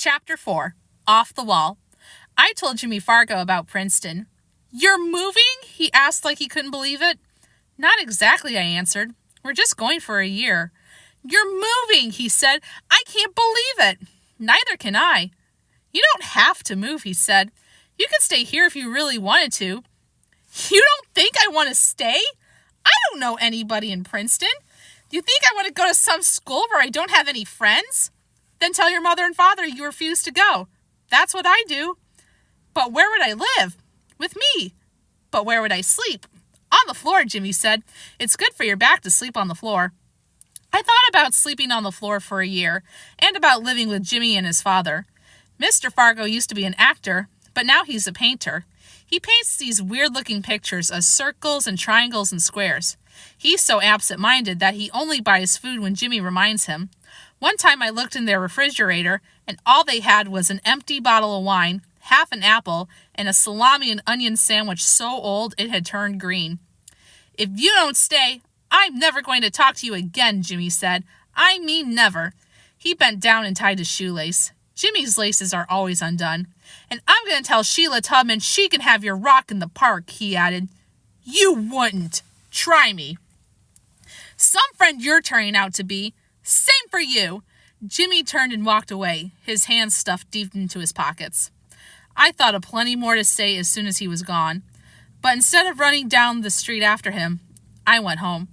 Chapter 4, Off the Wall. I told Jimmy Fargo about Princeton. "You're moving?" he asked like he couldn't believe it. "Not exactly," I answered. "We're just going for a year." "You're moving," he said. "I can't believe it." "Neither can I." "You don't have to move," he said. "You could stay here if you really wanted to." "You don't think I want to stay? I don't know anybody in Princeton. Do you think I want to go to some school where I don't have any friends? Then tell your mother and father you refuse to go. That's what I do." "But where would I live?" "With me." "But where would I sleep?" "On the floor," Jimmy said. "It's good for your back to sleep on the floor." I thought about sleeping on the floor for a year, and about living with Jimmy and his father. Mr. Fargo used to be an actor, but now he's a painter. He paints these weird-looking pictures of circles and triangles and squares. He's so absent-minded that he only buys food when Jimmy reminds him. One time I looked in their refrigerator, and all they had was an empty bottle of wine, half an apple, and a salami and onion sandwich so old it had turned green. "If you don't stay, I'm never going to talk to you again," Jimmy said. "I mean never." He bent down and tied his shoelace. Jimmy's laces are always undone. "And I'm going to tell Sheila Tubman she can have your rock in the park," he added. "You wouldn't. Try me." "Some friend you're turning out to be. Same for you." Jimmy turned and walked away, his hands stuffed deep into his pockets. I thought of plenty more to say as soon as he was gone. But instead of running down the street after him, I went home.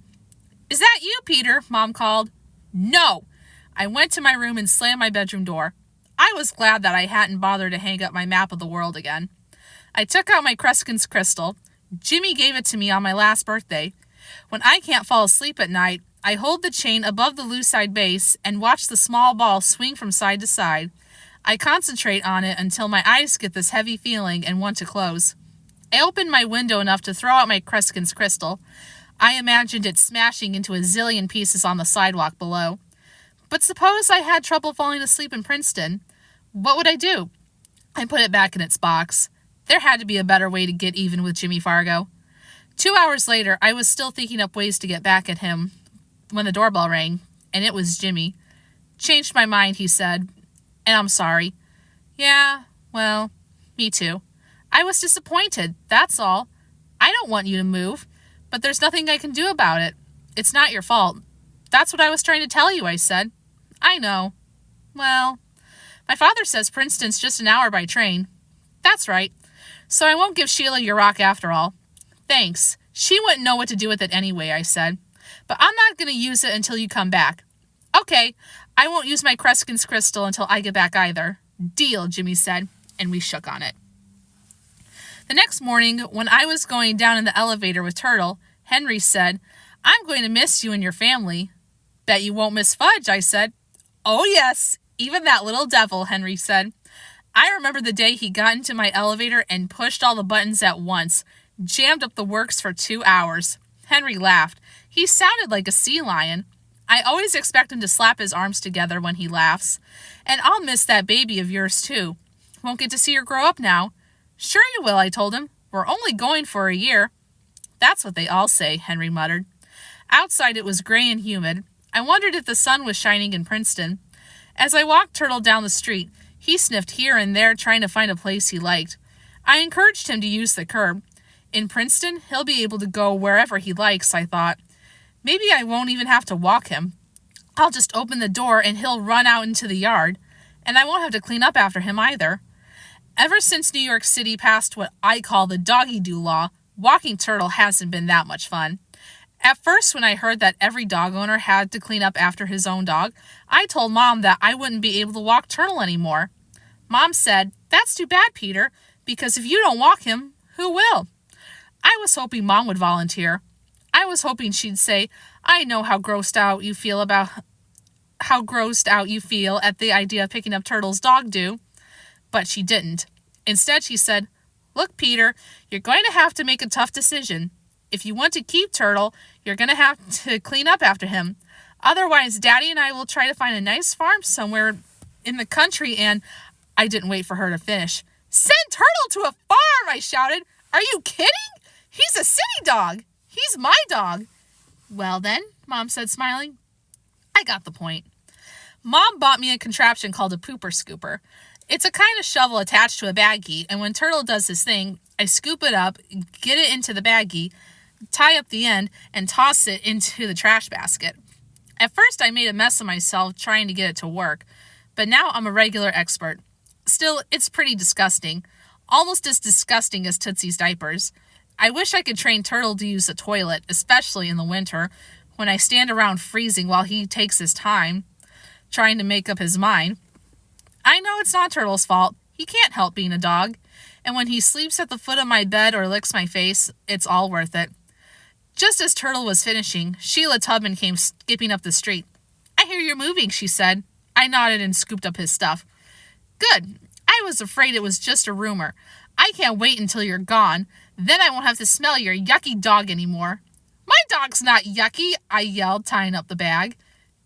"Is that you, Peter?" Mom called. "No." I went to my room and slammed my bedroom door. I was glad that I hadn't bothered to hang up my map of the world again. I took out my Kreskin's crystal. Jimmy gave it to me on my last birthday. When I can't fall asleep at night, I hold the chain above the lucite base and watch the small ball swing from side to side. I concentrate on it until my eyes get this heavy feeling and want to close. I opened my window enough to throw out my Kreskin's crystal. I imagined it smashing into a zillion pieces on the sidewalk below. But suppose I had trouble falling asleep in Princeton. What would I do? I put it back in its box. There had to be a better way to get even with Jimmy Fargo. 2 hours later, I was still thinking up ways to get back at him when the doorbell rang, and it was Jimmy. "Changed my mind," he said, "and I'm sorry." "Yeah, well, me too. I was disappointed, that's all. I don't want you to move, but there's nothing I can do about it. It's not your fault." "That's what I was trying to tell you," I said. "I know. Well, my father says Princeton's just an hour by train." "That's right. So I won't give Sheila your rock after all." "Thanks. She wouldn't know what to do with it anyway," I said. "But I'm not going to use it until you come back." "Okay, I won't use my Kreskin's crystal until I get back either." "Deal," Jimmy said, and we shook on it. The next morning, when I was going down in the elevator with Turtle, Henry said, "I'm going to miss you and your family." "Bet you won't miss Fudge," I said. "Oh yes, even that little devil," Henry said. I remember the day he got into my elevator and pushed all the buttons at once, jammed up the works for 2 hours. Henry laughed. He sounded like a sea lion. I always expect him to slap his arms together when he laughs. "And I'll miss that baby of yours too. Won't get to see her grow up now." "Sure you will," I told him. "We're only going for a year." "That's what they all say," Henry muttered. Outside it was gray and humid. I wondered if the sun was shining in Princeton. As I walked Turtle down the street, he sniffed here and there trying to find a place he liked. I encouraged him to use the curb. In Princeton, he'll be able to go wherever he likes, I thought. Maybe I won't even have to walk him. I'll just open the door and he'll run out into the yard. And I won't have to clean up after him either. Ever since New York City passed what I call the doggy-do law, walking Turtle hasn't been that much fun. At first, when I heard that every dog owner had to clean up after his own dog, I told Mom that I wouldn't be able to walk Turtle anymore. Mom said, "That's too bad, Peter, because if you don't walk him, who will?" I was hoping Mom would volunteer. I was hoping she'd say, "I know how grossed out you feel at the idea of picking up Turtle's dog do." But she didn't. Instead, she said, "Look, Peter, you're going to have to make a tough decision. If you want to keep Turtle, you're going to have to clean up after him. Otherwise, Daddy and I will try to find a nice farm somewhere in the country and—" I didn't wait for her to finish. "Send Turtle to a farm!" I shouted. "Are you kidding? He's a city dog. He's my dog." "Well then," Mom said, smiling. I got the point. Mom bought me a contraption called a pooper scooper. It's a kind of shovel attached to a baggie, and when Turtle does his thing, I scoop it up, get it into the baggie, tie up the end, and toss it into the trash basket. At first, I made a mess of myself trying to get it to work, but now I'm a regular expert. Still, it's pretty disgusting. Almost as disgusting as Tootsie's diapers. I wish I could train Turtle to use the toilet, especially in the winter, when I stand around freezing while he takes his time, trying to make up his mind. I know it's not Turtle's fault. He can't help being a dog. And when he sleeps at the foot of my bed or licks my face, it's all worth it. Just as Turtle was finishing, Sheila Tubman came skipping up the street. "I hear you're moving," she said. I nodded and scooped up his stuff. "Good. I was afraid it was just a rumor. I can't wait until you're gone. Then I won't have to smell your yucky dog anymore." "My dog's not yucky," I yelled, tying up the bag.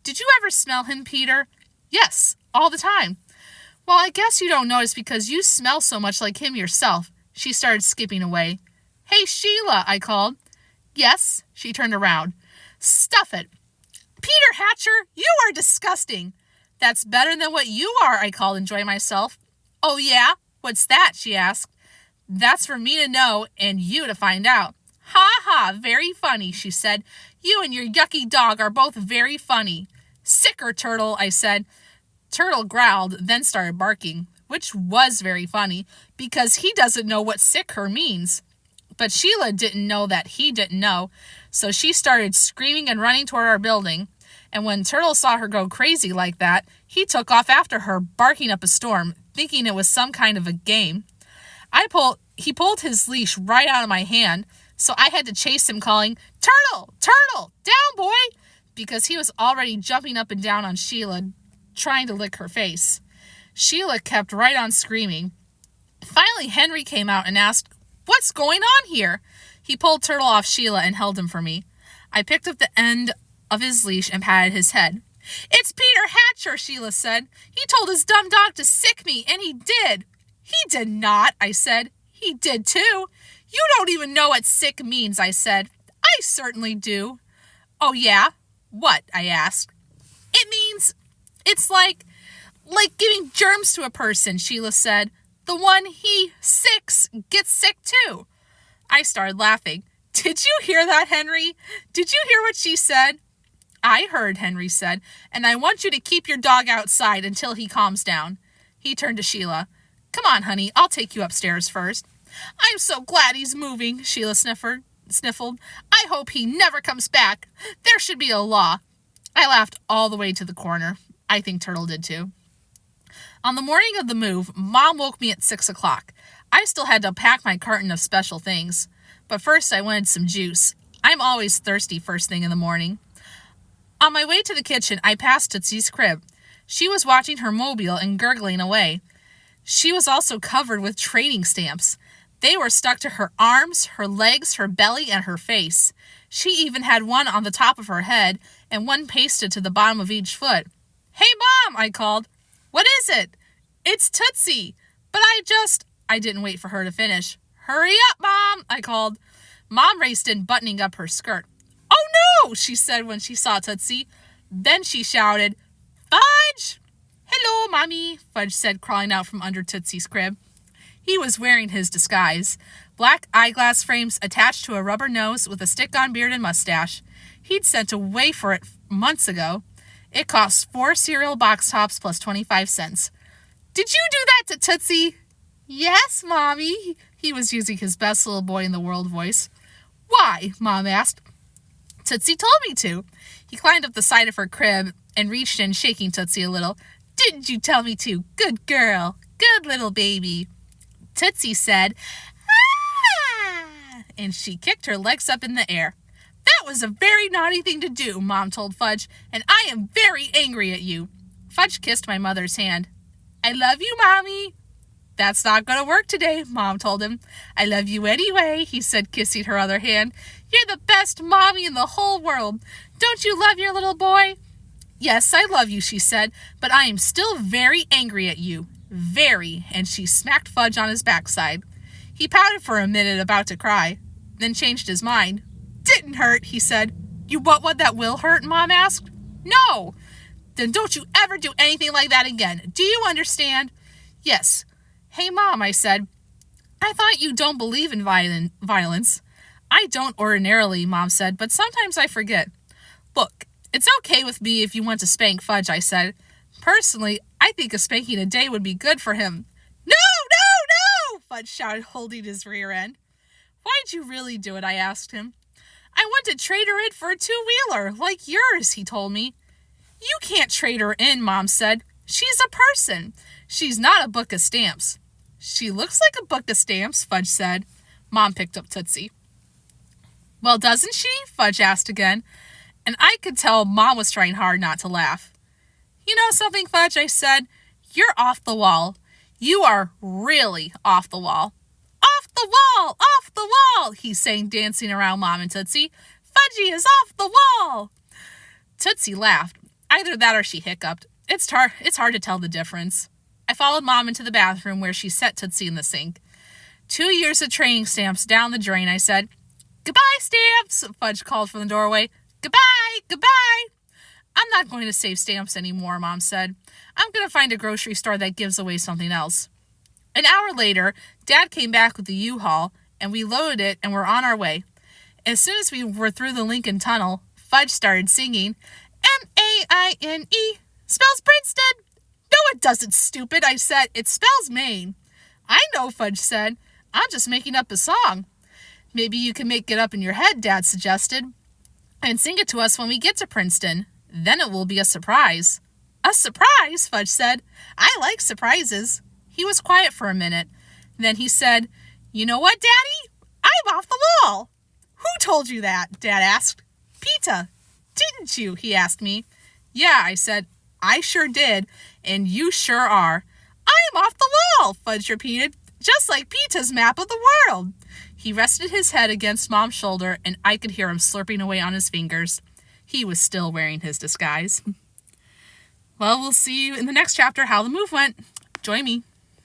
"Did you ever smell him, Peter?" "Yes, all the time." "Well, I guess you don't notice because you smell so much like him yourself." She started skipping away. "Hey, Sheila," I called. "Yes." She turned around. "Stuff it." "Peter Hatcher, you are disgusting." "That's better than what you are," I called, enjoying myself. "Oh, yeah? What's that?" she asked. "That's for me to know and you to find out." "Ha ha, very funny," she said. "You and your yucky dog are both very funny." "Sicker, Turtle," I said. Turtle growled, then started barking, which was very funny, because he doesn't know what sicker means. But Sheila didn't know that he didn't know, so she started screaming and running toward our building. And when Turtle saw her go crazy like that, he took off after her, barking up a storm, thinking it was some kind of a game. He pulled his leash right out of my hand, so I had to chase him, calling, "Turtle! Turtle! Down, boy!" because he was already jumping up and down on Sheila, trying to lick her face. Sheila kept right on screaming. Finally, Henry came out and asked, "What's going on here?" He pulled Turtle off Sheila and held him for me. I picked up the end of his leash and patted his head. "It's Peter Hatcher," Sheila said. "He told his dumb dog to sick me, and he did." "He did not," I said. "He did too." "You don't even know what sick means," I said. "I certainly do." "Oh, yeah? What?" I asked. It's like giving germs to a person," Sheila said. "The one he sicks gets sick too." I started laughing. "Did you hear that, Henry? Did you hear what she said?" "I heard," Henry said, "and I want you to keep your dog outside until he calms down." He turned to Sheila. "Come on, honey, I'll take you upstairs first." "I'm so glad he's moving," Sheila sniffled. "I hope he never comes back. There should be a law." I laughed all the way to the corner. I think Turtle did too. On the morning of the move, Mom woke me at 6 o'clock. I still had to pack my carton of special things. But first I wanted some juice. I'm always thirsty first thing in the morning. On my way to the kitchen, I passed Tootsie's crib. She was watching her mobile and gurgling away. She was also covered with trading stamps. They were stuck to her arms, her legs, her belly, and her face. She even had one on the top of her head and one pasted to the bottom of each foot. "Hey, Mom," I called. "What is it?" "It's Tootsie." "But I didn't wait for her to finish. "Hurry up, Mom," I called. Mom raced in, buttoning up her skirt. "Oh, no," she said when she saw Tootsie. Then she shouted, "Fudge!" "Hello, Mommy," Fudge said, crawling out from under Tootsie's crib. He was wearing his disguise. Black eyeglass frames attached to a rubber nose with a stick-on beard and mustache. He'd sent away for it months ago. It cost 4 cereal box tops plus 25 cents. "Did you do that to Tootsie?" "Yes, Mommy." He was using his best little boy in the world voice. "Why?" Mom asked. "Tootsie told me to." He climbed up the side of her crib and reached in, shaking Tootsie a little. "Didn't you tell me to? Good girl. Good little baby." Tootsie said, "Ah!" and she kicked her legs up in the air. "That was a very naughty thing to do," Mom told Fudge, "and I am very angry at you." Fudge kissed my mother's hand. "I love you, Mommy." "That's not going to work today," Mom told him. "I love you anyway," he said, kissing her other hand. "You're the best mommy in the whole world. Don't you love your little boy?" "Yes, I love you," she said, "but I am still very angry at you. Very," and she smacked Fudge on his backside. He pouted for a minute, about to cry, then changed his mind. "Didn't hurt," he said. "You want one that will hurt?" Mom asked. "No." Then don't you ever do anything like that again. Do you understand? Yes. Hey, Mom, I said. I thought you don't believe in violence. I don't ordinarily, Mom said, but sometimes I forget. Look, it's okay with me if you want to spank Fudge, I said. Personally, I think a spanking a day would be good for him. No, no, no, Fudge shouted, holding his rear end. Why'd you really do it, I asked him. I want to trade her in for a two-wheeler, like yours, he told me. You can't trade her in, Mom said. She's a person. She's not a book of stamps. She looks like a book of stamps, Fudge said. Mom picked up Tootsie. Well, doesn't she? Fudge asked again, and I could tell Mom was trying hard not to laugh. You know something, Fudge, I said. You're off the wall. You are really off the wall. Off the wall! Off the wall! He sang, dancing around Mom and Tootsie. Fudgy is off the wall! Tootsie laughed. Either that or she hiccuped. It's hard to tell the difference. I followed Mom into the bathroom where she set Tootsie in the sink. 2 years of training stamps down the drain, I said. Goodbye, stamps, Fudge called from the doorway. Goodbye, goodbye. I'm not going to save stamps anymore, Mom said. I'm going to find a grocery store that gives away something else. An hour later, Dad came back with the U-Haul, and we loaded it and were on our way. As soon as we were through the Lincoln Tunnel, Fudge started singing, M-A-I-N-E, spells Princeton. No, it doesn't, stupid, I said. It spells Maine. I know, Fudge said. I'm just making up a song. Maybe you can make it up in your head, Dad suggested, and sing it to us when we get to Princeton. Then it will be a surprise. A surprise, Fudge said. I like surprises. He was quiet for a minute. Then he said, You know what, Daddy? I'm off the wall. Who told you that? Dad asked. Peta. Didn't you? He asked me. Yeah, I said. I sure did, and you sure are. I'm off the wall, Fudge repeated, just like Peta's map of the world. He rested his head against Mom's shoulder, and I could hear him slurping away on his fingers. He was still wearing his disguise. Well, we'll see you in the next chapter how the move went. Join me.